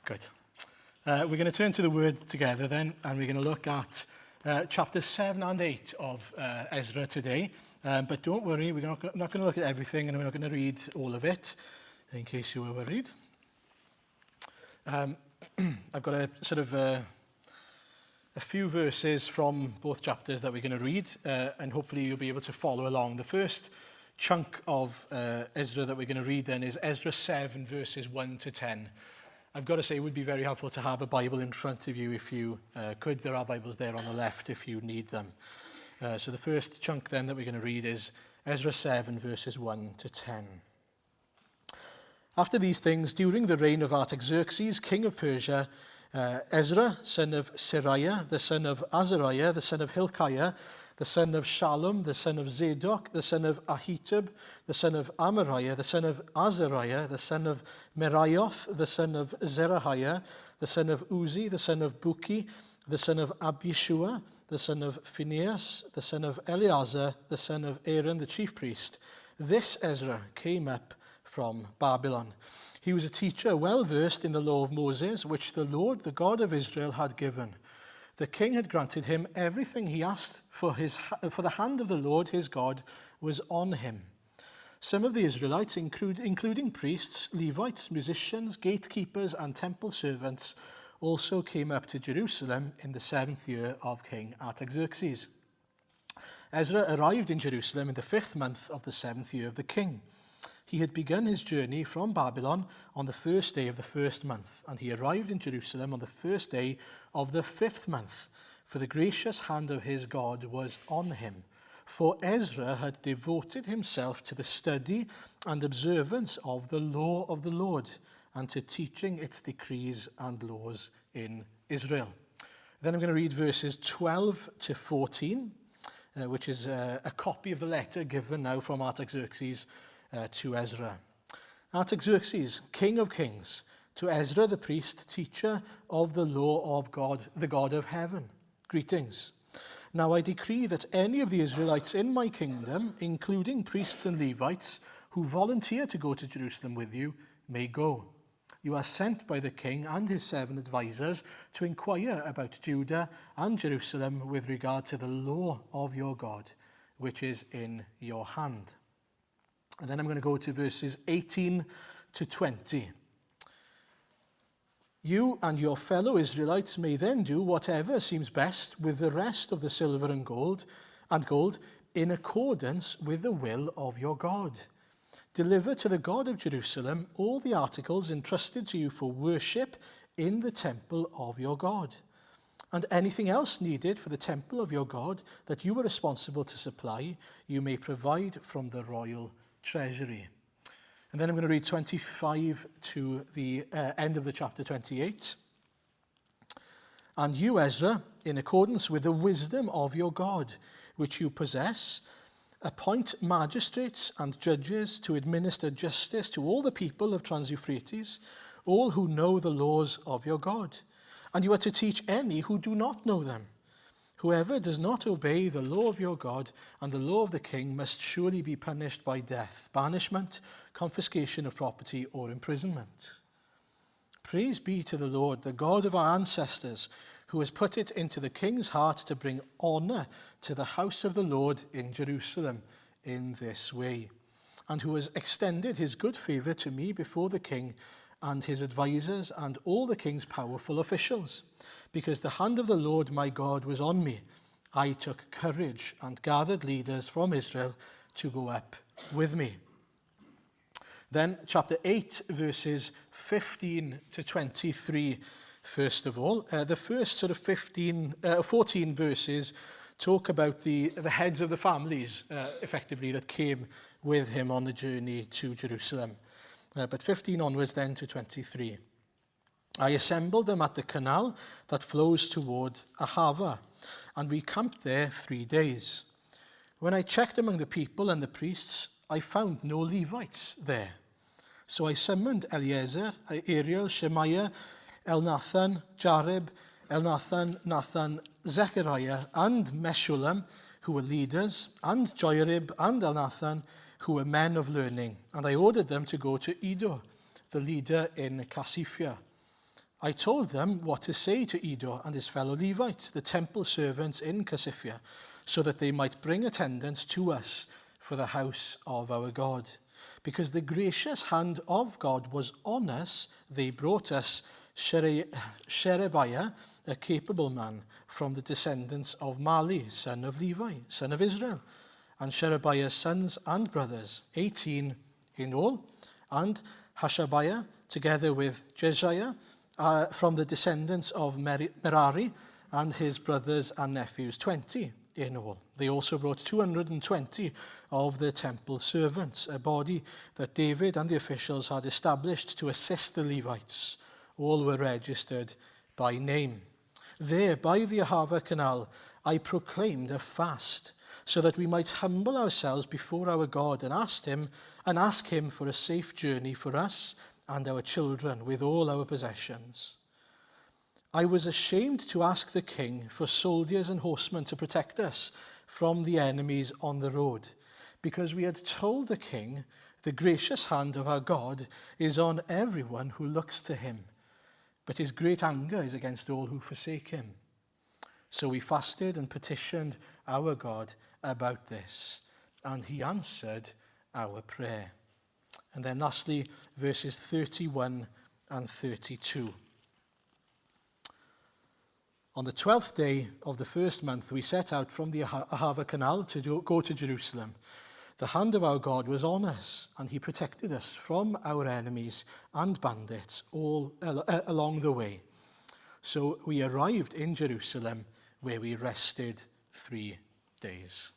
Good. We're going to turn to the Word together then, and we're going to look at chapters 7 and 8 of Ezra today. But don't worry, we're not going to look at everything, and we're not going to read all of it, in case you were worried. I've got a few verses from both chapters that we're going to read, and hopefully you'll be able to follow along. The first chunk of Ezra that we're going to read then is Ezra 7, verses 1 to 10. I've got to say it would be very helpful to have a Bible in front of you if you could. There are Bibles there on the left if you need them. So the first chunk then that we're going to read is Ezra 7, verses 1 to 10. After these things, during the reign of Artaxerxes, king of Persia, Ezra, son of Seraiah, the son of Azariah, the son of Hilkiah, the son of Shallum, the son of Zadok, the son of Ahitub, the son of Amariah, the son of Azariah, the son of Meraioth, the son of Zerahiah, the son of Uzi, the son of Buki, the son of Abishua, the son of Phinehas, the son of Eleazar, the son of Aaron, the chief priest. This Ezra came up from Babylon. He was a teacher well versed in the law of Moses, which the Lord, the God of Israel, had given. The king had granted him everything he asked, for the hand of the Lord his God was on him. Some of the Israelites, including priests, Levites, musicians, gatekeepers, and temple servants, also came up to Jerusalem in the 7th year of King Artaxerxes. Ezra arrived in Jerusalem in the 5th month of the 7th year of the king. He had begun his journey from Babylon on the 1st day of the 1st month, and he arrived in Jerusalem on the 1st day of the 5th month, for the gracious hand of his God was on him. For Ezra had devoted himself to the study and observance of the law of the Lord, and to teaching its decrees and laws in Israel. Then I'm going to read verses 12 to 14, which is a copy of the letter given now from Artaxerxes to Ezra. Artaxerxes, king of kings, to Ezra the priest, teacher of the law of God, the God of heaven. Greetings. Now I decree that any of the Israelites in my kingdom, including priests and Levites, who volunteer to go to Jerusalem with you, may go. You are sent by the king and his 7 advisors to inquire about Judah and Jerusalem with regard to the law of your God, which is in your hand. And then I'm going to go to verses 18 to 20. You and your fellow Israelites may then do whatever seems best with the rest of the silver and gold in accordance with the will of your God. Deliver to the God of Jerusalem all the articles entrusted to you for worship in the temple of your God, and anything else needed for the temple of your God that you are responsible to supply, you may provide from the royal treasury. And then I'm going to read 25 to the end of the chapter 28. And you, Ezra, in accordance with the wisdom of your God, which you possess, appoint magistrates and judges to administer justice to all the people of Trans-Euphrates, all who know the laws of your God. And you are to teach any who do not know them. Whoever does not obey the law of your God and the law of the king must surely be punished by death, banishment, confiscation of property, or imprisonment. Praise be to the Lord, the God of our ancestors, who has put it into the king's heart to bring honor to the house of the Lord in Jerusalem in this way, and who has extended his good favor to me before the king and his advisors and all the king's powerful officials. Because the hand of the Lord my God was on me, I took courage and gathered leaders from Israel to go up with me. Then chapter 8, verses 15 to 23, first of all. The first 14 verses talk about the heads of the families, effectively, that came with him on the journey to Jerusalem. But 15 onwards then to 23. I assembled them at the canal that flows toward Ahava, and we camped there 3 days. When I checked among the people and the priests, I found no Levites there. So I summoned Eleazar, Ariel, Shemaiah, Elnathan, Jarib, Elnathan, Nathan, Zechariah, and Meshullam, who were leaders, and Joarib and Elnathan, who were men of learning. And I ordered them to go to Iddo, the leader in Casiphia. I told them what to say to Edo and his fellow Levites, the temple servants in Casiphia, so that they might bring attendants to us for the house of our God. Because the gracious hand of God was on us, they brought us Sherebiah, a capable man from the descendants of Mali, son of Levi, son of Israel, and Sherebiah's sons and brothers, 18 in all, and Hashabiah, together with Jesiah, from the descendants of Merari, and his brothers and nephews, 20 in all. They also brought 220 of the temple servants, a body that David and the officials had established to assist the Levites. All were registered by name. There, by the Oedfa Canal, I proclaimed a fast, so that we might humble ourselves before our God and ask him for a safe journey for us and our children with all our possessions. I was ashamed to ask the king for soldiers and horsemen to protect us from the enemies on the road, because we had told the king, the gracious hand of our God is on everyone who looks to him, but his great anger is against all who forsake him. So we fasted and petitioned our God about this, and he answered our prayer. And then lastly, verses 31 and 32. On the 12th day of the first month, we set out from the Oedfa Canal to go to Jerusalem. The hand of our God was on us, and he protected us from our enemies and bandits all along the way. So we arrived in Jerusalem, where we rested 3 days.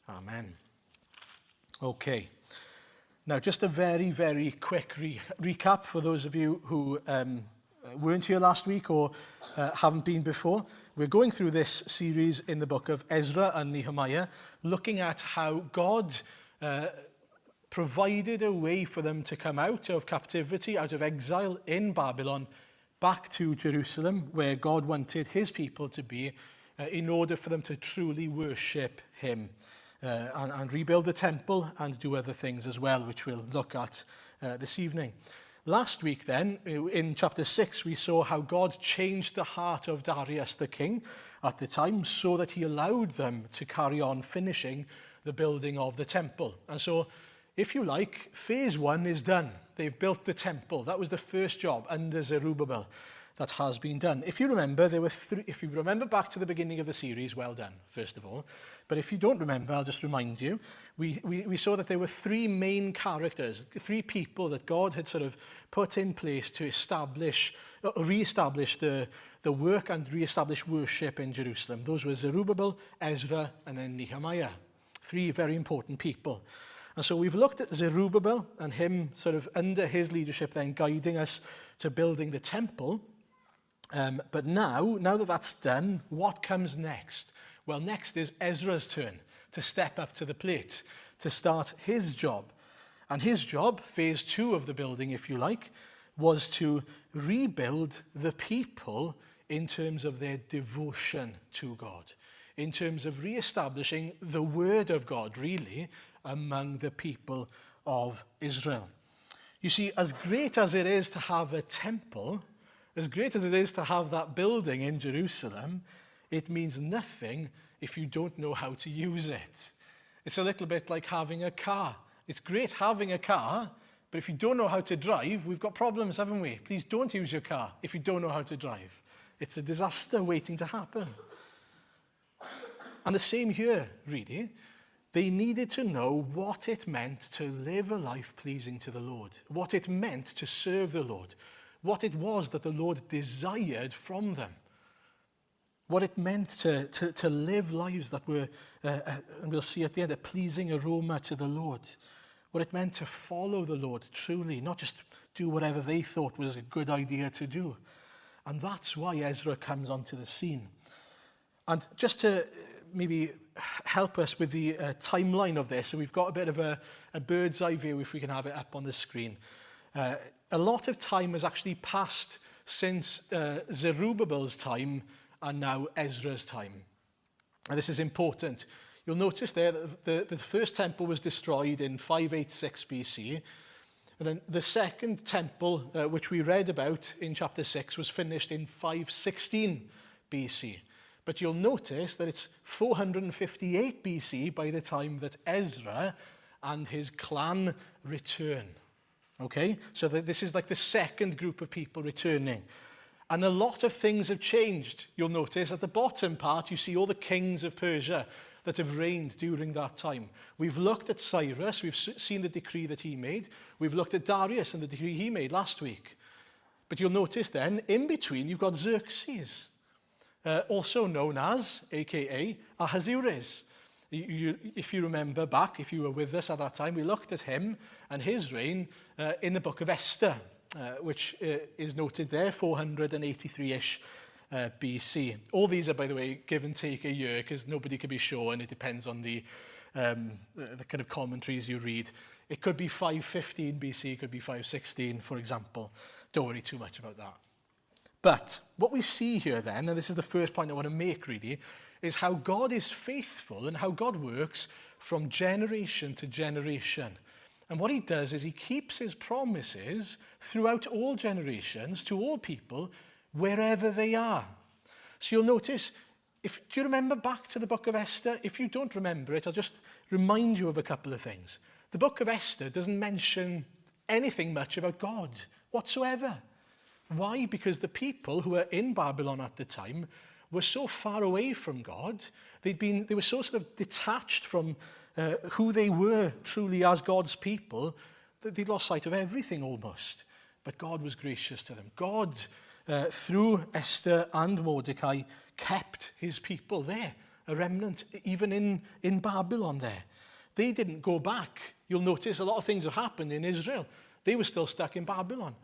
Amen. Okay. Now, just a very, very quick recap for those of you who weren't here last week or haven't been before. We're going through this series in the book of Ezra and Nehemiah, looking at how God provided a way for them to come out of captivity, out of exile in Babylon, back to Jerusalem, where God wanted his people to be, in order for them to truly worship him and rebuild the temple and do other things as well, which we'll look at this evening. Last week then, in chapter 6, we saw how God changed the heart of Darius the king at the time so that he allowed them to carry on finishing the building of the temple. And so, if you like, phase 1 is done. They've built the temple. That was the first job under Zerubbabel that has been done. If you remember, there were if you remember back to the beginning of the series, well done, first of all. But if you don't remember, I'll just remind you, we saw that there were 3 main characters, 3 people that God had sort of put in place to re-establish the work and re-establish worship in Jerusalem. Those were Zerubbabel, Ezra, and then Nehemiah. 3 very important people. And so we've looked at Zerubbabel and him sort of under his leadership then guiding us to building the temple. But now that that's done, what comes next? Well, next is Ezra's turn to step up to the plate, to start his job. And his job, phase 2 of the building, if you like, was to rebuild the people in terms of their devotion to God, in terms of re-establishing the word of God, really, among the people of Israel. You see, as great as it is to have a temple, as great as it is to have that building in Jerusalem, it means nothing if you don't know how to use it. It's a little bit like having a car. It's great having a car, but if you don't know how to drive, we've got problems, haven't we? Please don't use your car if you don't know how to drive. It's a disaster waiting to happen. And the same here, really. They needed to know what it meant to live a life pleasing to the Lord, what it meant to serve the Lord, what it was that the Lord desired from them, what it meant to live lives that were, and we'll see at the end, a pleasing aroma to the Lord, what it meant to follow the Lord truly, not just do whatever they thought was a good idea to do. And that's why Ezra comes onto the scene. And just to maybe help us with the timeline of this, so we've got a bit of a bird's eye view, if we can have it up on the screen. A lot of time has actually passed since Zerubbabel's time and now Ezra's time. And this is important. You'll notice there that the first temple was destroyed in 586 BC. And then the second temple, which we read about in chapter 6, was finished in 516 BC. But you'll notice that it's 458 BC by the time that Ezra and his clan return. Okay? So this is like the second group of people returning. And a lot of things have changed. You'll notice at the bottom part, you see all the kings of Persia that have reigned during that time. We've looked at Cyrus, we've seen the decree that he made. We've looked at Darius and the decree he made last week. But you'll notice then, in between, you've got Xerxes, also known as, aka, Ahasuerus. If you remember back, if you were with us at that time, we looked at him and his reign in the book of Esther, which is noted there, 483-ish BC. All these are, by the way, give and take a year, because nobody can be sure, and it depends on the kind of commentaries you read. It could be 515 BC, it could be 516, for example. Don't worry too much about that. But what we see here then, and this is the first point I want to make really, is how God is faithful and how God works from generation to generation. And what he does is he keeps his promises throughout all generations to all people, wherever they are. So you'll notice, do you remember back to the book of Esther? If you don't remember it, I'll just remind you of a couple of things. The book of Esther doesn't mention anything much about God whatsoever. Why? Because the people who were in Babylon at the time were so far away from God. They were so sort of detached from who they were truly as God's people, that they'd lost sight of everything almost. But God was gracious to them. God, through Esther and Mordecai, kept his people there, a remnant, even in Babylon there. They didn't go back. You'll notice a lot of things have happened in Israel. They were still stuck in Babylon.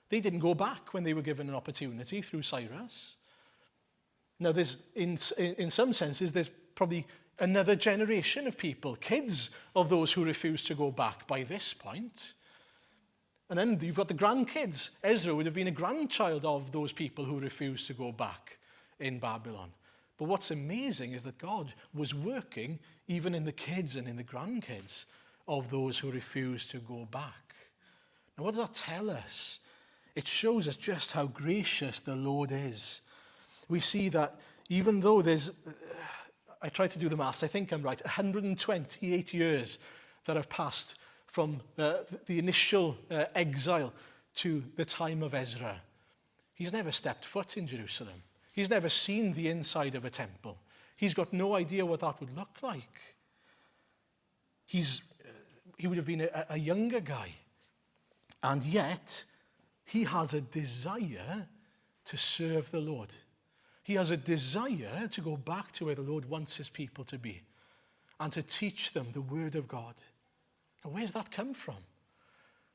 They didn't go back when they were given an opportunity through Cyrus. Now, in some senses, there's probably another generation of people, kids of those who refuse to go back by this point. And then you've got the grandkids. Ezra would have been a grandchild of those people who refused to go back in Babylon. But what's amazing is that God was working even in the kids and in the grandkids of those who refused to go back. Now, what does that tell us? It shows us just how gracious the Lord is. We see that even though I tried to do the maths, I think I'm right, 128 years that have passed from the initial exile to the time of Ezra. He's never stepped foot in Jerusalem. He's never seen the inside of a temple. He's got no idea what that would look like. He would have been a younger guy. And yet, he has a desire to serve the Lord. He has a desire to go back to where the Lord wants his people to be and to teach them the word of God. Now, where's that come from?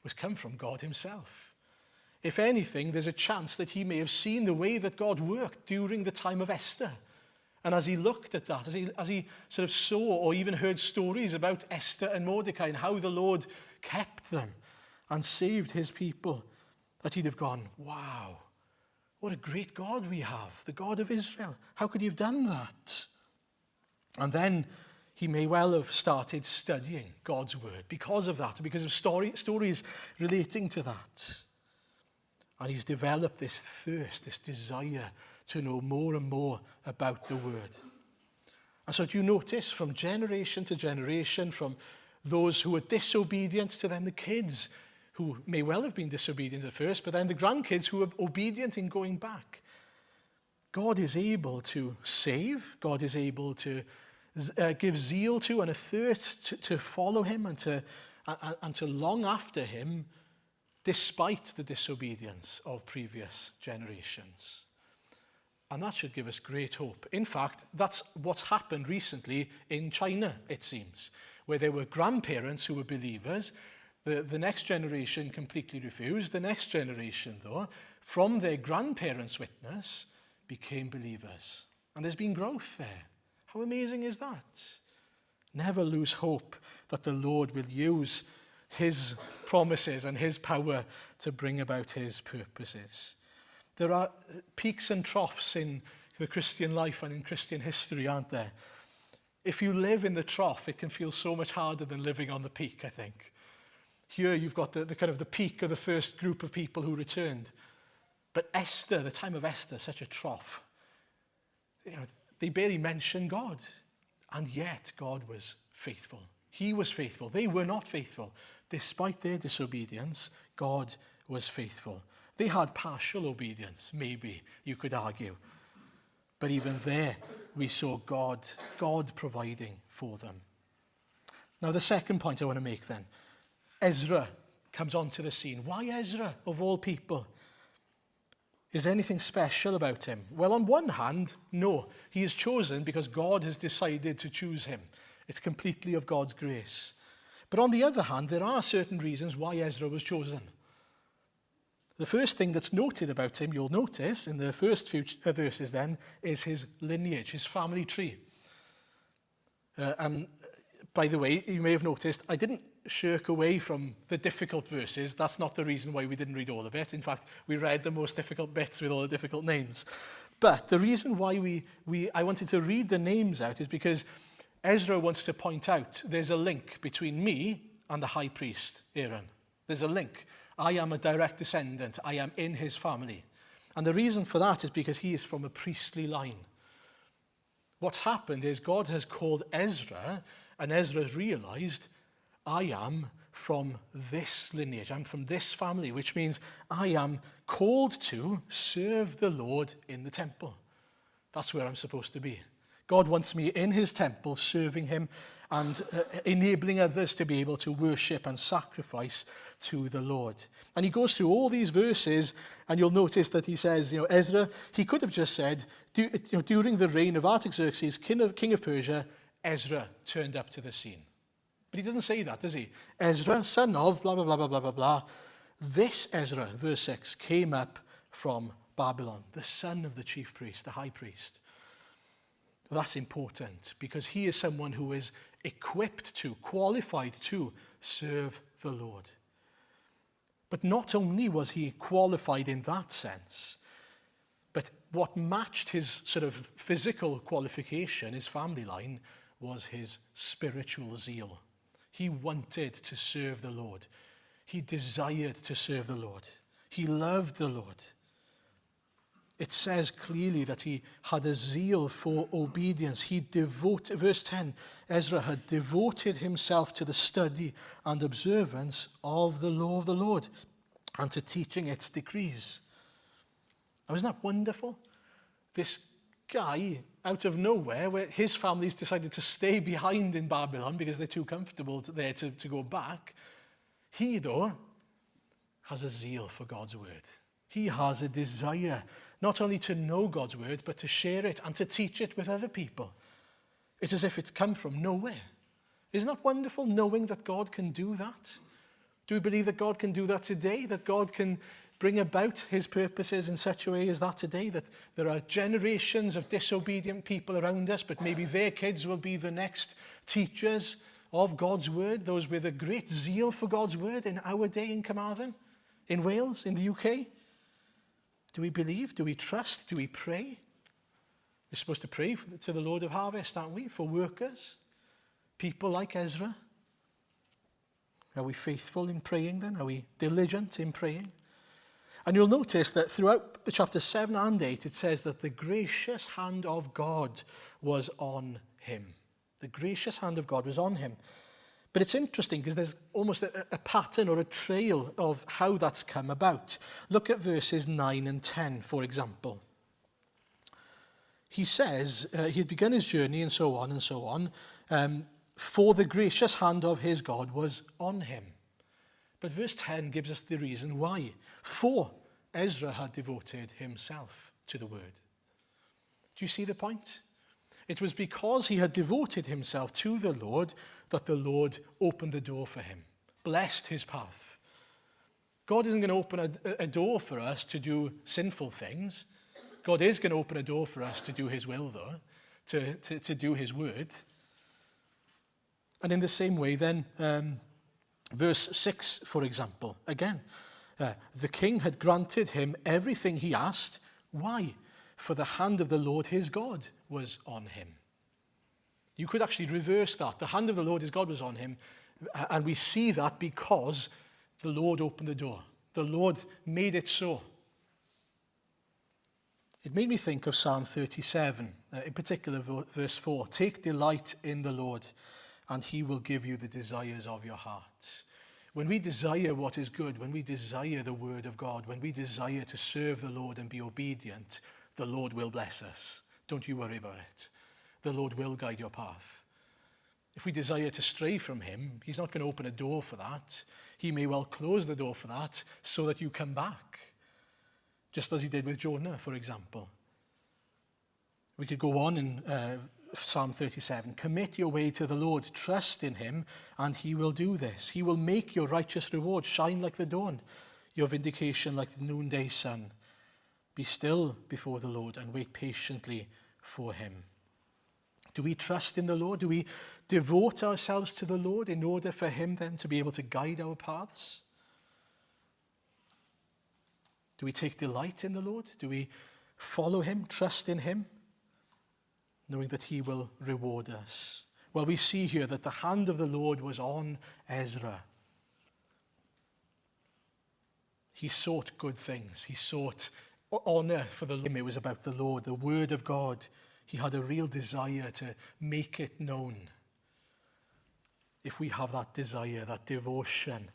It's come from God himself. If anything, there's a chance that he may have seen the way that God worked during the time of Esther. And as he looked at that, as he sort of saw or even heard stories about Esther and Mordecai and how the Lord kept them and saved his people, that he'd have gone, wow, what a great God we have, the God of Israel. How could he have done that? And then he may well have started studying God's word because of that, because of stories relating to that. And he's developed this thirst, this desire to know more and more about the word. And so do you notice from generation to generation, from those who were disobedient to then the kids, who may well have been disobedient at first, but then the grandkids who were obedient in going back. God is able to save. God is able to give zeal to and a thirst to follow him and to long after him, despite the disobedience of previous generations. And that should give us great hope. In fact, that's what's happened recently in China, it seems, where there were grandparents who were believers. The next generation completely refused. The next generation, though, from their grandparents' witness, became believers. And there's been growth there. How amazing is that? Never lose hope that the Lord will use his promises and his power to bring about his purposes. There are peaks and troughs in the Christian life and in Christian history, aren't there? If you live in the trough, it can feel so much harder than living on the peak, I think. Here you've got the kind of the peak of the first group of people who returned. But Esther, the time of Esther, such a trough. They barely mention God. And yet God was faithful. He was faithful. They were not faithful. Despite their disobedience, God was faithful. They had partial obedience, maybe you could argue. But even there, we saw God providing for them. Now, the second point I want to make then. Ezra comes onto the scene. Why Ezra, of all people? Is there anything special about him? Well, on one hand, no. He is chosen because God has decided to choose him. It's completely of God's grace. But on the other hand, there are certain reasons why Ezra was chosen. The first thing that's noted about him, you'll notice in the first few verses then, is his lineage, his family tree. And by the way, you may have noticed, I didn't shirk away from the difficult verses. That's not the reason why we didn't read all of it. In fact, we read the most difficult bits with all the difficult names. But the reason why I wanted to read the names out is because Ezra wants to point out there's a link between me and the high priest, Aaron. There's a link. I am a direct descendant. I am in his family. And the reason for that is because he is from a priestly line. What's happened is God has called Ezra, and Ezra has realized, I am from this lineage. I'm from this family, which means I am called to serve the Lord in the temple. That's where I'm supposed to be. God wants me in his temple, serving him and enabling others to be able to worship and sacrifice to the Lord. And he goes through all these verses, and you'll notice that he says, Ezra, he could have just said, during the reign of Artaxerxes, king of Persia, Ezra turned up to the scene. But he doesn't say that, does he? Ezra, son of blah, blah, blah, blah, blah, blah, blah. This Ezra, verse 6, came up from Babylon, the son of the chief priest, the high priest. That's important because he is someone who is equipped to, qualified to serve the Lord. But not only was he qualified in that sense, but what matched his sort of physical qualification, his family line, was his spiritual zeal. He wanted to serve the Lord. He desired to serve the Lord. He loved the Lord. It says clearly that he had a zeal for obedience. Verse 10, Ezra had devoted himself to the study and observance of the law of the Lord and to teaching its decrees. Now, isn't that wonderful? This guy, out of nowhere, where his family's decided to stay behind in Babylon because they're too comfortable there to go back, he, though, has a zeal for God's word. He has a desire not only to know God's word, but to share it and to teach it with other people. It's as if it's come from nowhere. Isn't that wonderful, knowing that God can do that? Do we believe that God can do that today? That God can bring about his purposes in such a way as that today? That there are generations of disobedient people around us, but maybe their kids will be the next teachers of God's word, those with a great zeal for God's word in our day in Carmarthen, in Wales, in the UK? Do we believe? Do we trust? Do we pray? We're supposed to pray to the Lord of harvest, aren't we? For workers, people like Ezra. Are we faithful in praying then? Are we diligent in praying? And you'll notice that throughout chapter 7 and 8, it says that the gracious hand of God was on him. The gracious hand of God was on him. But it's interesting because there's almost a pattern or a trail of how that's come about. Look at verses 9 and 10, for example. He says he had begun his journey and so on, for the gracious hand of his God was on him. But verse 10 gives us the reason why. For Ezra had devoted himself to the word. Do you see the point? It was because he had devoted himself to the Lord that the Lord opened the door for him, blessed his path. God isn't going to open a door for us to do sinful things. God is going to open a door for us to do his will, though, to do his word. And in the same way, then, verse 6, for example, again, the king had granted him everything he asked. Why? For the hand of the Lord his God was on him. You could actually reverse that. The hand of the Lord his God was on him, and we see that because The Lord opened the door. The Lord made it so. It made me think of Psalm 37, in particular verse 4. Take delight in the Lord, and he will give you the desires of your heart. When we desire what is good, when we desire the word of God, when we desire to serve the Lord and be obedient, the Lord will bless us. Don't you worry about it. The Lord will guide your path. If we desire to stray from him, he's not going to open a door for that. He may well close the door for that so that you come back. Just as he did with Jonah, for example. We could go on in Psalm 37. Commit your way to the Lord. Trust in him, and he will do this. He will make your righteous reward shine like the dawn, your vindication like the noonday sun. Be still before the Lord and wait patiently for him. Do we trust in the Lord? Do we devote ourselves to the Lord in order for him then to be able to guide our paths? Do we take delight in the Lord? Do we follow him, trust in him, knowing that he will reward us? Well, we see here that the hand of the Lord was on Ezra. He sought good things. He sought honor for the Lord. It was about the Lord, the word of God. He had a real desire to make it known. If we have that desire, that devotion,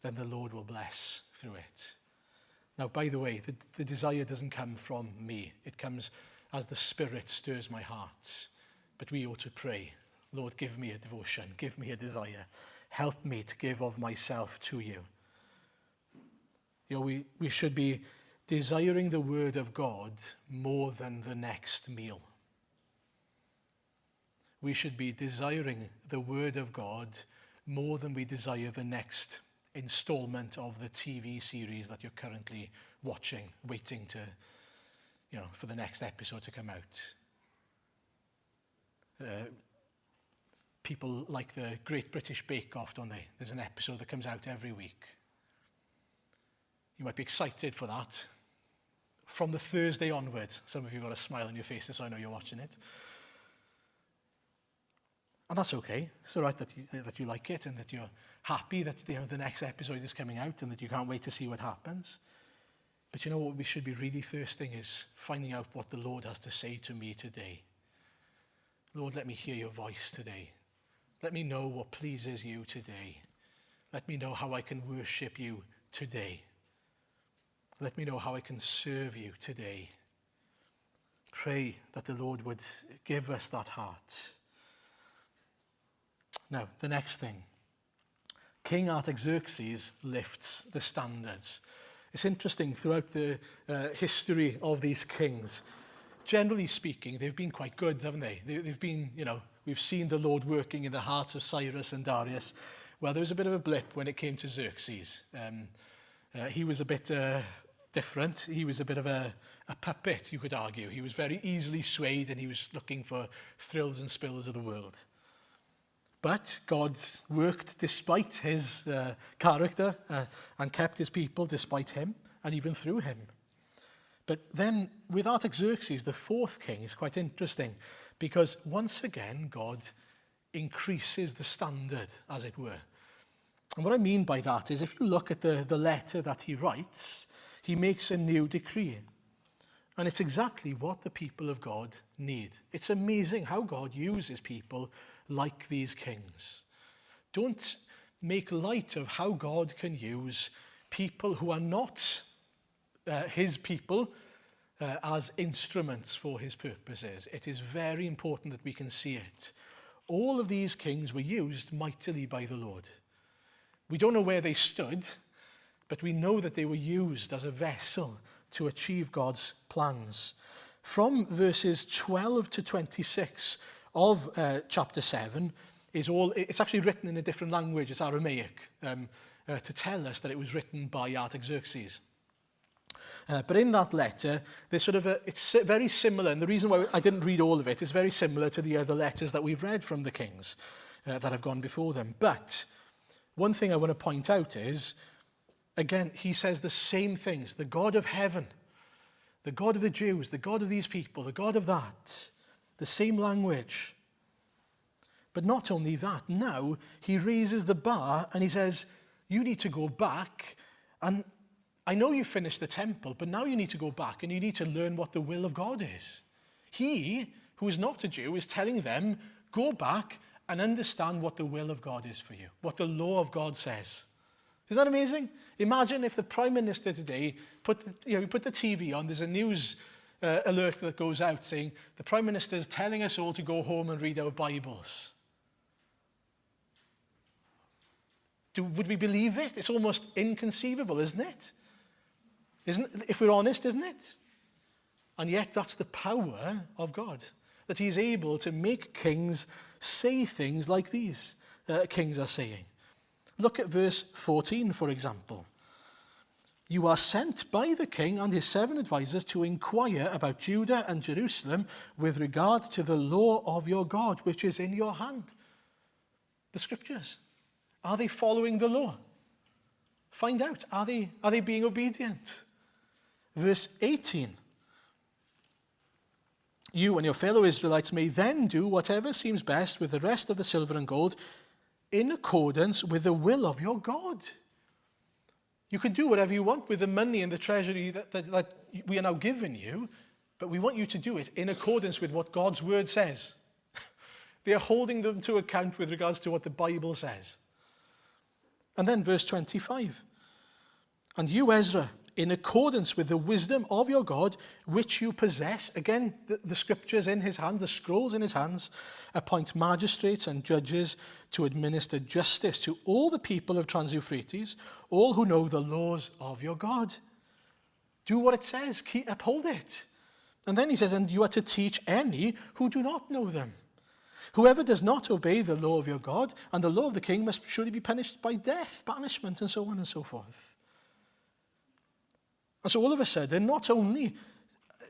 then the Lord will bless through it. Now, by the way, the desire doesn't come from me. It comes as the Spirit stirs my heart. But we ought to pray, Lord, give me a devotion, give me a desire. Help me to give of myself to you. You know, we should be desiring the word of God more than the next meal. We should be desiring the word of God more than we desire the next installment of the TV series that you're currently watching, waiting to, for the next episode to come out. People like the Great British Bake Off, don't they? There's an episode that comes out every week. You might be excited for that. From the Thursday onwards, some of you got a smile on your faces, so I know you're watching it. And that's okay. It's all right that you like it and that you're happy that the next episode is coming out and that you can't wait to see what happens. But you know what we should be really thirsting is finding out what the Lord has to say to me today. Lord, let me hear your voice today. Let me know what pleases you today. Let me know how I can worship you today. Let me know how I can serve you today. Pray that the Lord would give us that heart. Now, the next thing. King Artaxerxes lifts the standards. It's interesting, throughout the history of these kings, generally speaking, they've been quite good, haven't they? They've been, we've seen the Lord working in the hearts of Cyrus and Darius. Well, there was a bit of a blip when it came to Xerxes. He was a bit different. He was a bit of a puppet, you could argue. He was very easily swayed and he was looking for thrills and spills of the world. But God worked despite his character and kept his people despite him and even through him. But then with Artaxerxes, the fourth king, is quite interesting because once again God increases the standard, as it were. And what I mean by that is if you look at the letter that he writes, he makes a new decree. And it's exactly what the people of God need. It's amazing how God uses people like these kings. Don't make light of how God can use people who are not his people as instruments for his purposes. It is very important that we can see it. All of these kings were used mightily by the Lord. We don't know where they stood, but we know that they were used as a vessel to achieve God's plans. From verses 12 to 26 of chapter 7 it's actually written in a different language. It's Aramaic, to tell us that it was written by Artaxerxes. But in that letter, there's it's very similar, and the reason why I didn't read all of it is very similar to the other letters that we've read from the kings that have gone before them. But one thing I want to point out is, again, he says the same things. The God of heaven, the God of the Jews, the God of these people, the God of that, the same language. But not only that, now he raises the bar and he says, You need to go back, and I know you finished the temple, but now you need to go back and you need to learn what the will of God is. He, who is not a Jew, is telling them, go back and understand what the will of God is for you, what the law of God says. Isn't that amazing? Imagine if the Prime Minister today put the TV on, there's a news alert that goes out saying the Prime Minister is telling us all to go home and read our Bibles. Would we believe it? It's almost inconceivable, isn't it? If we're honest, isn't it? And yet that's the power of God, that he's able to make kings say things like these kings are saying. Look at verse 14, for example. You are sent by the king and his 7 advisors to inquire about Judah and Jerusalem with regard to the law of your God, which is in your hand. The scriptures. Are they following the law? Find out. Are they being obedient? Verse 18. You and your fellow Israelites may then do whatever seems best with the rest of the silver and gold in accordance with the will of your God. You can do whatever you want with the money and the treasury that we are now giving you, but we want you to do it in accordance with what God's word says. They are holding them to account with regards to what the Bible says. And then verse 25. And you, Ezra, in accordance with the wisdom of your God, which you possess, again, the scriptures in his hand, the scrolls in his hands, appoint magistrates and judges to administer justice to all the people of Trans-Euphrates, all who know the laws of your God. Do what it says, uphold it. And then he says, and you are to teach any who do not know them. Whoever does not obey the law of your God and the law of the king must surely be punished by death, banishment, and so on and so forth. And so all of a sudden, not only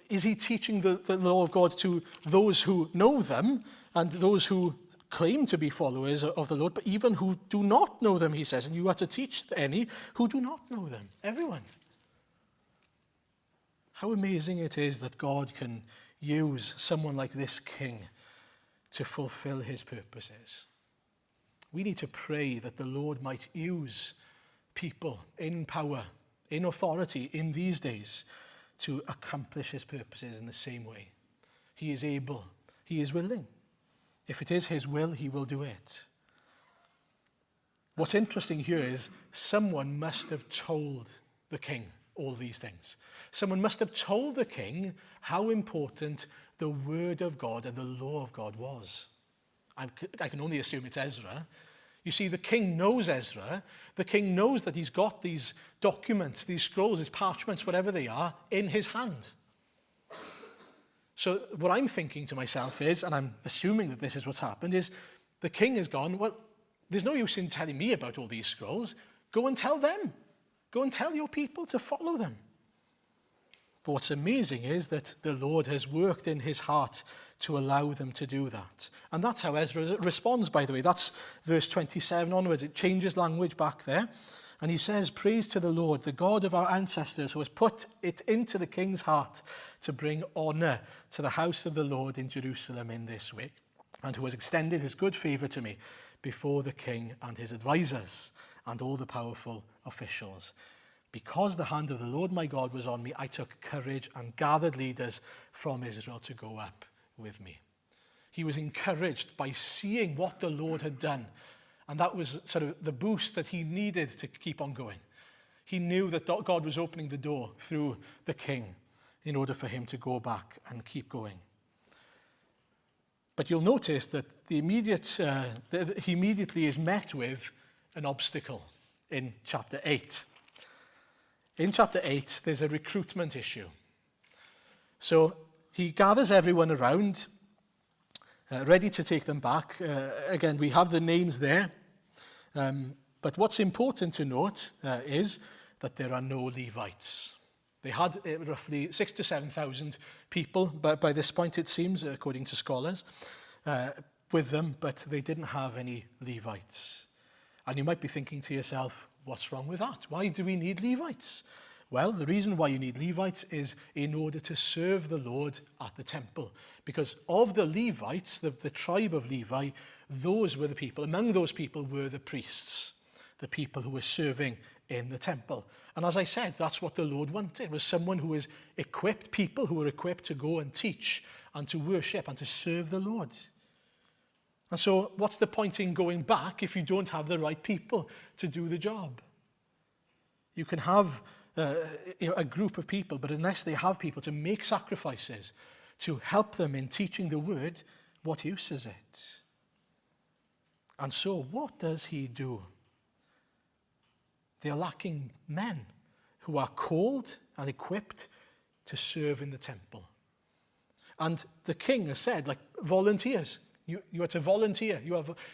is he teaching the law of God to those who know them and those who claim to be followers of the Lord, but even who do not know them, he says, and you are to teach any who do not know them, everyone. How amazing it is that God can use someone like this king to fulfill his purposes. We need to pray that the Lord might use people in power, in authority in these days to accomplish his purposes in the same way. He is able, he is willing. If it is his will, he will do it. What's interesting here is someone must have told the king all these things. Someone must have told the king how important the word of God and the law of God was. I can only assume it's Ezra. You see, the king knows Ezra. The king knows that he's got these documents, these scrolls, these parchments, whatever they are, in his hand. So what I'm thinking to myself is, and I'm assuming that this is what's happened, is the king has gone, well, there's no use in telling me about all these scrolls. Go and tell them. Go and tell your people to follow them. But what's amazing is that the Lord has worked in his heart to allow them to do that. And that's how Ezra responds, by the way. That's verse 27 onwards. It changes language back there. And he says, praise to the Lord, the God of our ancestors, who has put it into the king's heart to bring honor to the house of the Lord in Jerusalem in this way, and who has extended his good favor to me before the king and his advisors and all the powerful officials. Because the hand of the Lord my God was on me, I took courage and gathered leaders from Israel to go up with me. He was encouraged by seeing what the Lord had done. And that was sort of the boost that he needed to keep on going. He knew that God was opening the door through the king in order for him to go back and keep going. But you'll notice that he immediately is met with an obstacle in chapter 8. In chapter 8, there's a recruitment issue. So he gathers everyone around, ready to take them back. Again, we have the names there. But what's important to note is that there are no Levites. They had roughly 6,000 to 7,000 people, by this point it seems, according to scholars, with them, but they didn't have any Levites. And you might be thinking to yourself, what's wrong with that? Why do we need Levites? Well, the reason why you need Levites is in order to serve the Lord at the temple. Because of the Levites, the tribe of Levi, those were the people. Among those people were the priests. the people who were serving in the temple. And as I said, that's what the Lord wanted, was someone who was equipped, people who were equipped to go and teach and to worship and to serve the Lord. And so what's the point in going back if you don't have the right people to do the job? You can have a group of people, but unless they have people to make sacrifices, to help them in teaching the word, what use is it? And so what does he do? They are lacking men who are called and equipped to serve in the temple. And the king has said, like, volunteers. You are to volunteer.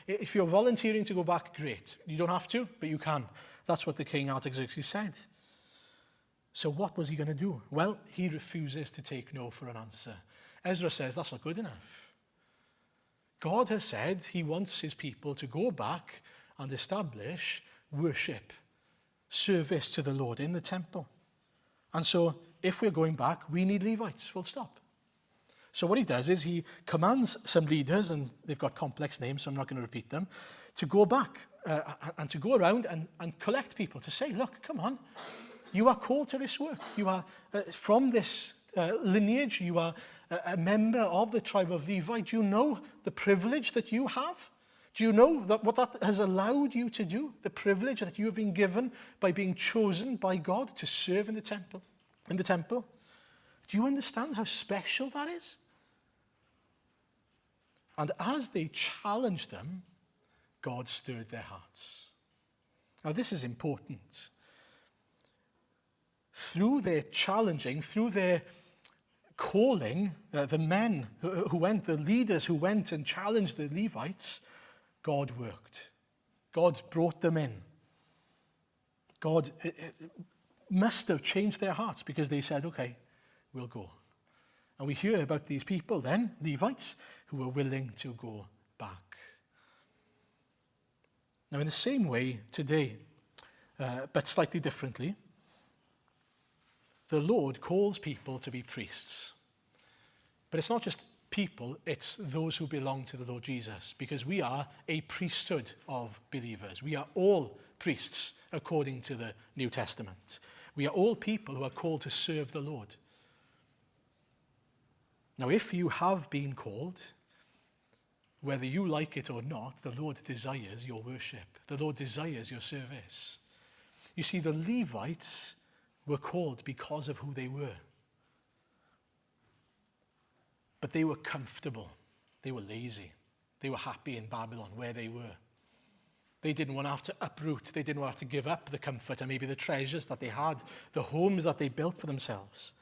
If you're volunteering to go back, great. You don't have to, but you can. That's what the king Artaxerxes said. So what was he going to do? Well, he refuses to take no for an answer. Ezra says that's not good enough. God has said he wants his people to go back and establish worship, service to the Lord in the temple. And so if we're going back, we need Levites, full stop. So what he does is he commands some leaders, and they've got complex names, so I'm not going to repeat them, to go back and to go around and collect people, to say, look, come on, you are called to this work. You are from this lineage, you are a member of the tribe of Levi. Do you know the privilege that you have? Do you know that what that has allowed you to do? The privilege that you have been given by being chosen by God to serve in the temple. Do you understand how special that is? And as they challenged them, God stirred their hearts. Now this is important. Through their challenging, through their calling, the men who went, the leaders who went and challenged the Levites, God worked. God brought them in. God must have changed their hearts, because they said, okay, we'll go. And we hear about these people then, Levites, who were willing to go back. Now in the same way today, but slightly differently, the Lord calls people to be priests. But it's not just people, it's those who belong to the Lord Jesus, because we are a priesthood of believers. We are all priests according to the New Testament. We are all people who are called to serve the Lord. Now, if you have been called, whether you like it or not, the Lord desires your worship. The Lord desires your service. You see, the Levites were called because of who they were. But they were comfortable. They were lazy. They were happy in Babylon where they were. They didn't want to have to uproot. They didn't want to have to give up the comfort and maybe the treasures that they had, the homes that they built for themselves.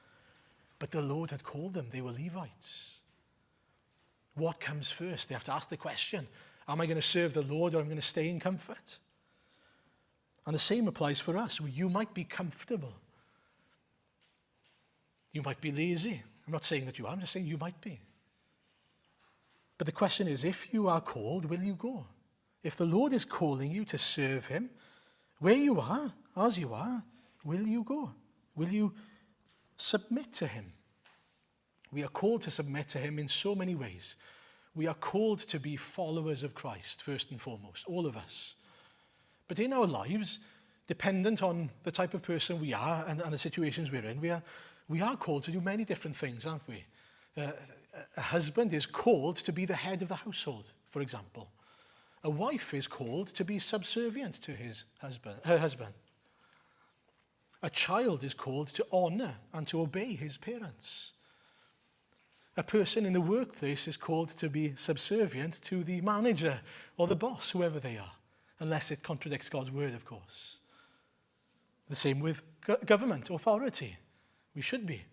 But the Lord had called them. They were Levites. What comes first? They have to ask the question, am I going to serve the Lord, or am I going to stay in comfort? And the same applies for us. You might be comfortable. You might be lazy. I'm not saying that you are. I'm just saying you might be. But the question is, if you are called, will you go? If the Lord is calling you to serve him, where you are, as you are, will you go? Will you submit to him? We are called to submit to him in so many ways. We are called to be followers of Christ, first and foremost, all of us. But in our lives, dependent on the type of person we are and the situations we're in, we are called to do many different things, aren't we? A husband is called to be the head of the household, for example. A wife is called to be subservient to her husband. A child is called to honor and to obey his parents. A person in the workplace is called to be subservient to the manager or the boss, whoever they are, unless it contradicts God's word, of course. The same with government, authority. We should be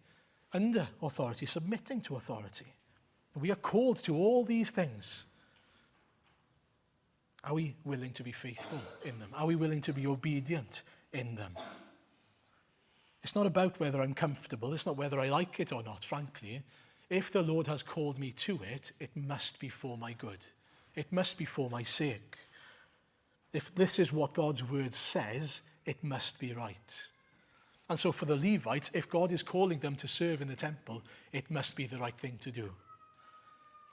under authority, submitting to authority. We are called to all these things. Are we willing to be faithful in them? Are we willing to be obedient in them? It's not about whether I'm comfortable. It's not whether I like it or not, frankly. If the Lord has called me to it, it must be for my good. It must be for my sake. If this is what God's word says, it must be right. And so for the Levites, if God is calling them to serve in the temple, it must be the right thing to do.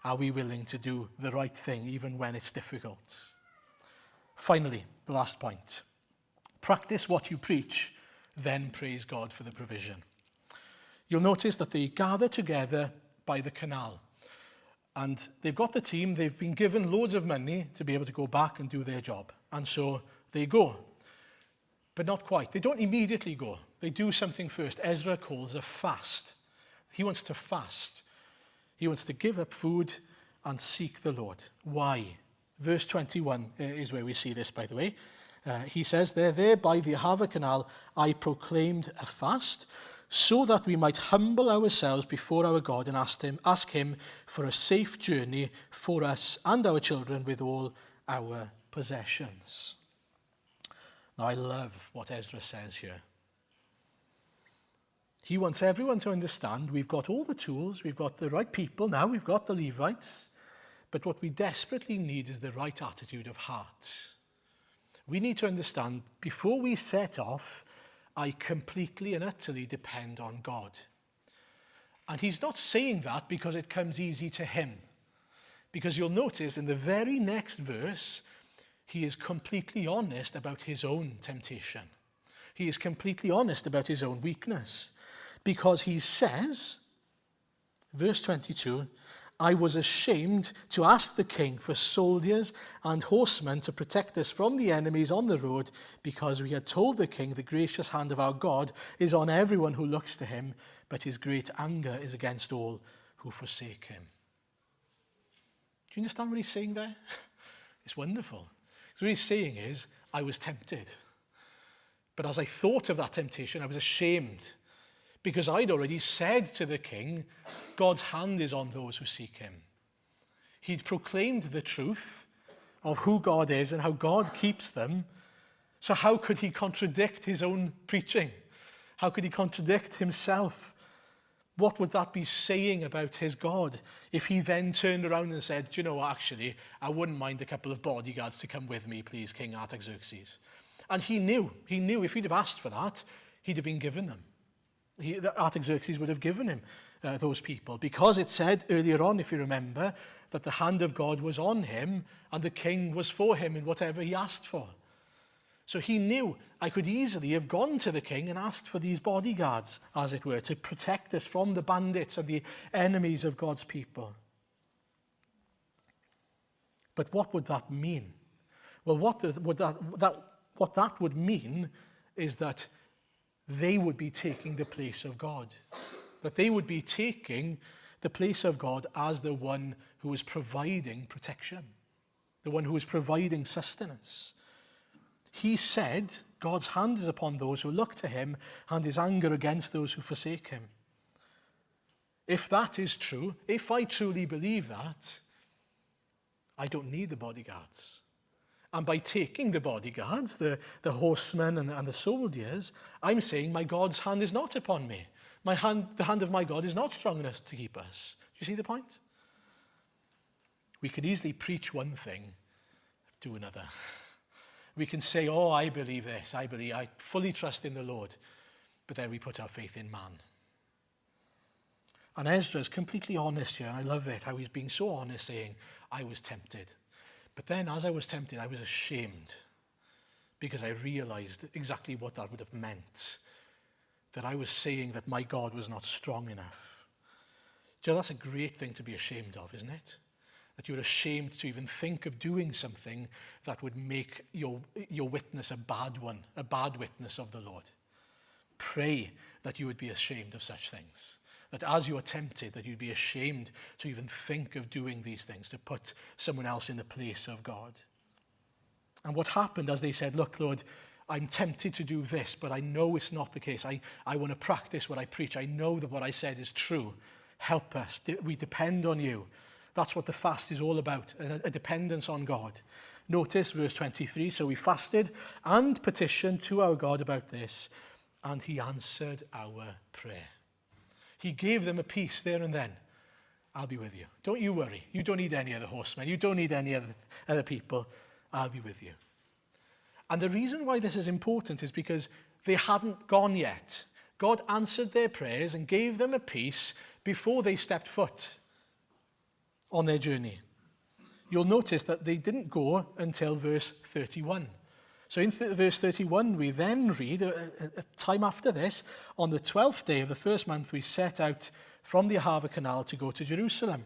Are we willing to do the right thing even when it's difficult? Finally, the last point. Practice what you preach, then praise God for the provision. You'll notice that they gather together by the canal. And they've got the team, they've been given loads of money to be able to go back and do their job. And so they go. But not quite. They don't immediately go. They do something first. Ezra calls a fast. He wants to fast. He wants to give up food and seek the Lord. Why? Verse 21 is where we see this, by the way. He says, there by the Ahava canal, I proclaimed a fast, so that we might humble ourselves before our God and ask him for a safe journey for us and our children with all our possessions. Now, I love what Ezra says here. He wants everyone to understand we've got all the tools, we've got the right people now, we've got the Levites, but what we desperately need is the right attitude of heart. We need to understand, before we set off, I completely and utterly depend on God. And he's not saying that because it comes easy to him. Because you'll notice in the very next verse, he is completely honest about his own temptation. He is completely honest about his own weakness. Because he says, verse 22, I was ashamed to ask the king for soldiers and horsemen to protect us from the enemies on the road, because we had told the king the gracious hand of our God is on everyone who looks to him, but his great anger is against all who forsake him. Do you understand what he's saying there? It's wonderful. So what he's saying is, I was tempted. But as I thought of that temptation, I was ashamed, because I'd already said to the king, God's hand is on those who seek him. He'd proclaimed the truth of who God is and how God keeps them. So how could he contradict his own preaching? How could he contradict himself? What would that be saying about his God if he then turned around and said, do you know what, actually, I wouldn't mind a couple of bodyguards to come with me, please, King Artaxerxes. And he knew if he'd have asked for that, he'd have been given them. Artaxerxes would have given him those people, because it said earlier on, if you remember, that the hand of God was on him and the king was for him in whatever he asked for. So he knew I could easily have gone to the king and asked for these bodyguards, as it were, to protect us from the bandits and the enemies of God's people. But what would that mean? Well, what that would mean is that they would be taking the place of God. That they would be taking the place of God as the one who is providing protection, the one who is providing sustenance. He said, God's hand is upon those who look to him, and his anger against those who forsake him. If that is true, if I truly believe that, I don't need the bodyguards. And by taking the bodyguards, the horsemen and the soldiers, I'm saying my God's hand is not upon me. The hand of my God is not strong enough to keep us. Do you see the point? We could easily preach one thing, do another. We can say, oh, I believe this, I fully trust in the Lord. But then we put our faith in man. And Ezra is completely honest here, and I love it, how he's being so honest, saying, I was tempted. But then as I was tempted, I was ashamed, because I realized exactly what that would have meant, that I was saying that my God was not strong enough. Joe, that's a great thing to be ashamed of, isn't it? That you're ashamed to even think of doing something that would make your witness a bad one, a bad witness of the Lord. Pray that you would be ashamed of such things. That as you are tempted, that you'd be ashamed to even think of doing these things, to put someone else in the place of God. And what happened as they said, look, Lord, I'm tempted to do this, but I know it's not the case. I want to practice what I preach. I know that what I said is true. Help us. We depend on you. That's what the fast is all about, a dependence on God. Notice verse 23, so we fasted and petitioned to our God about this, and he answered our prayer. He gave them a peace there and then. I'll be with you. Don't you worry. You don't need any other horsemen. You don't need any other people. I'll be with you. And the reason why this is important is because they hadn't gone yet. God answered their prayers and gave them a peace before they stepped foot on their journey. you'll notice that they didn't go until verse 31. So in verse 31, we then read, a time after this, on the 12th day of the first month, we set out from the Ahava Canal to go to Jerusalem.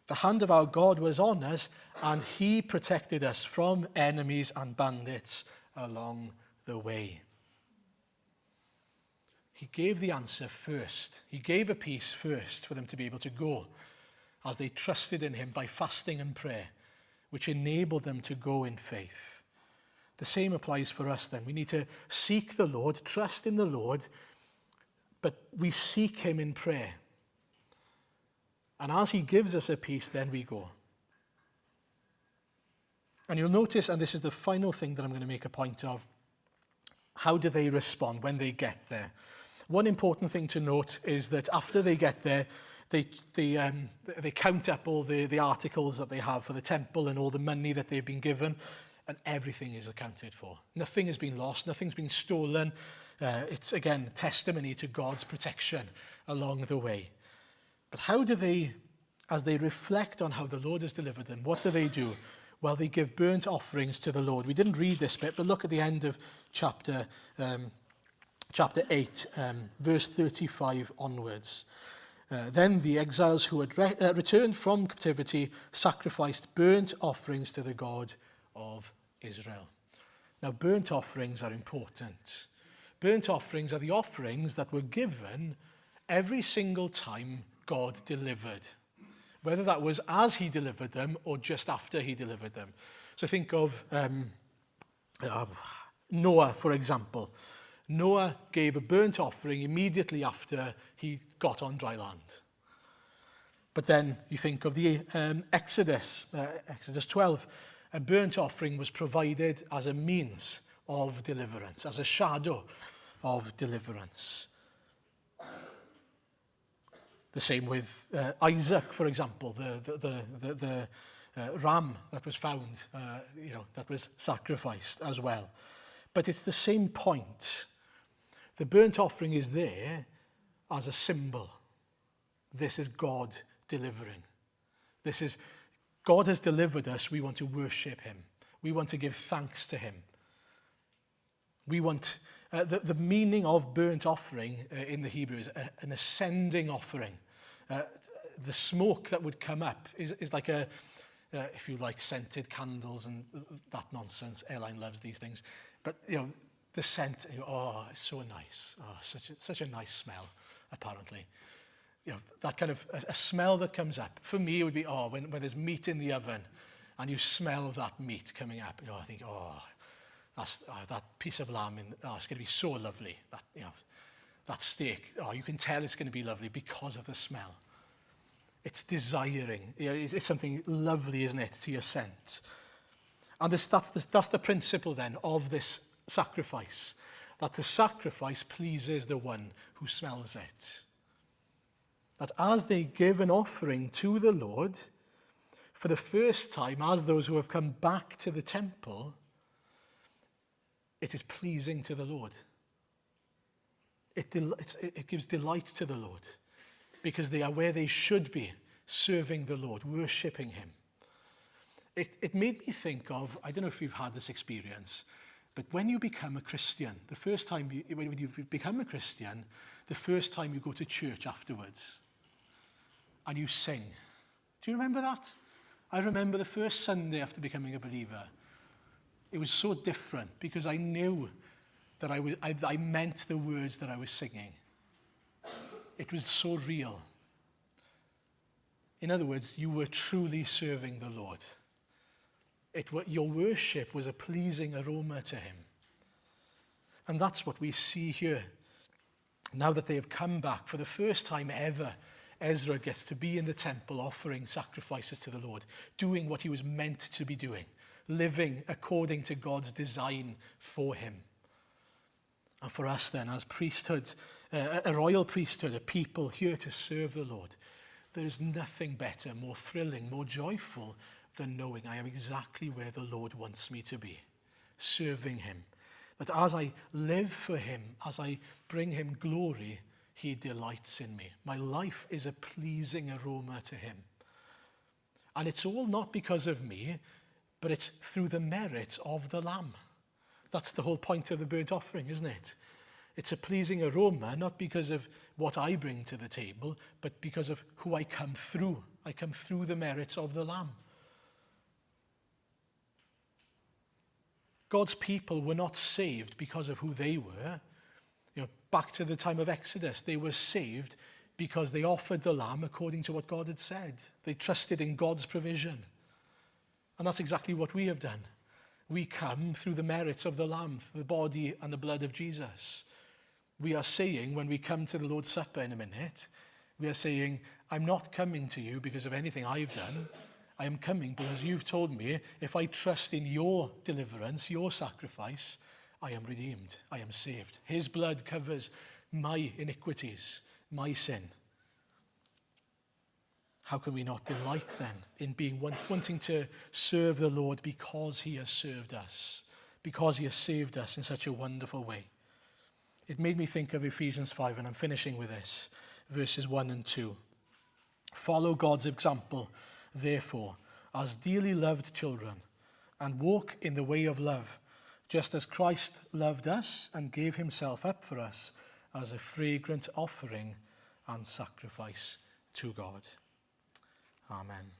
The hand of our God was on us, and he protected us from enemies and bandits along the way. He gave the answer first. He gave a peace first for them to be able to go, as they trusted in him by fasting and prayer, which enabled them to go in faith. The same applies for us then. We need to seek the Lord, trust in the Lord, but we seek him in prayer. And as he gives us a peace, then we go. And you'll notice, and this is the final thing that I'm going to make a point of, how do they respond when they get there? One important thing to note is that after they get there, they count up all the articles that they have for the temple and all the money that they've been given, and everything is accounted for. Nothing has been lost, nothing's been stolen. It's, again, testimony to God's protection along the way. But how do they, as they reflect on how the Lord has delivered them, what do? Well, they give burnt offerings to the Lord. We didn't read this bit, but look at the end of chapter 8, verse 35 onwards. Then the exiles who had returned from captivity sacrificed burnt offerings to the God of Israel. Now, burnt offerings are important. Burnt offerings are the offerings that were given every single time God delivered, whether that was as he delivered them or just after he delivered them. So think of Noah, for example. Noah gave a burnt offering immediately after he got on dry land. But then you think of the Exodus 12. A burnt offering was provided as a means of deliverance, as a shadow of deliverance. The same with Isaac, for example, the ram that was found, that was sacrificed as well. But it's the same point. The burnt offering is there as a symbol. This is God delivering. This is God has delivered us. We want to worship him. We want to give thanks to him. We want the meaning of burnt offering in the Hebrew is an ascending offering. The smoke that would come up is like if you like scented candles and that nonsense. Airline loves these things, but the scent. It's so nice. Such a nice smell. Apparently, that kind of a smell that comes up. For me, it would be when there's meat in the oven, and you smell that meat coming up. I think that's that piece of lamb. It's going to be so lovely. That steak. You can tell it's going to be lovely because of the smell. It's desiring. It's something lovely, isn't it, to your scent? And that's the principle then of this sacrifice. That the sacrifice pleases the one who smells it. That as they give an offering to the Lord, for the first time, as those who have come back to the temple, it is pleasing to the Lord. It gives delight to the Lord, because they are where they should be, serving the Lord, worshipping him. It made me think of, I don't know if you've had this experience, but when you become a Christian, when you become a Christian, the first time you go to church afterwards, and you sing. Do you remember that? I remember the first Sunday after becoming a believer. It was so different because I knew that I meant the words that I was singing. It was so real. In other words, you were truly serving the Lord. Your worship was a pleasing aroma to him. And that's what we see here. Now that they have come back for the first time ever, Ezra gets to be in the temple offering sacrifices to the Lord, doing what he was meant to be doing, living according to God's design for him. And for us then, as priesthood, a royal priesthood, a people here to serve the Lord, there is nothing better, more thrilling, more joyful than knowing I am exactly where the Lord wants me to be, serving him. That as I live for him, as I bring him glory, he delights in me. My life is a pleasing aroma to him. And it's all not because of me, but it's through the merit of the Lamb. That's the whole point of the burnt offering, isn't it? It's a pleasing aroma, not because of what I bring to the table, but because of who I come through. I come through the merits of the Lamb. God's people were not saved because of who they were. Back to the time of Exodus, they were saved because they offered the lamb according to what God had said. They trusted in God's provision. And that's exactly what we have done. We come through the merits of the lamb, the body and the blood of Jesus. We are saying, when we come to the Lord's Supper in a minute, we are saying, I'm not coming to you because of anything I've done. I am coming because you've told me if I trust in your deliverance, your sacrifice, I am redeemed, I am saved. His blood covers my iniquities, my sin. How can we not delight then in wanting to serve the Lord because he has served us, because he has saved us in such a wonderful way? It made me think of Ephesians 5, and I'm finishing with this, verses 1 and 2. Follow God's example, therefore, as dearly loved children, and walk in the way of love, just as Christ loved us and gave himself up for us as a fragrant offering and sacrifice to God. Amen.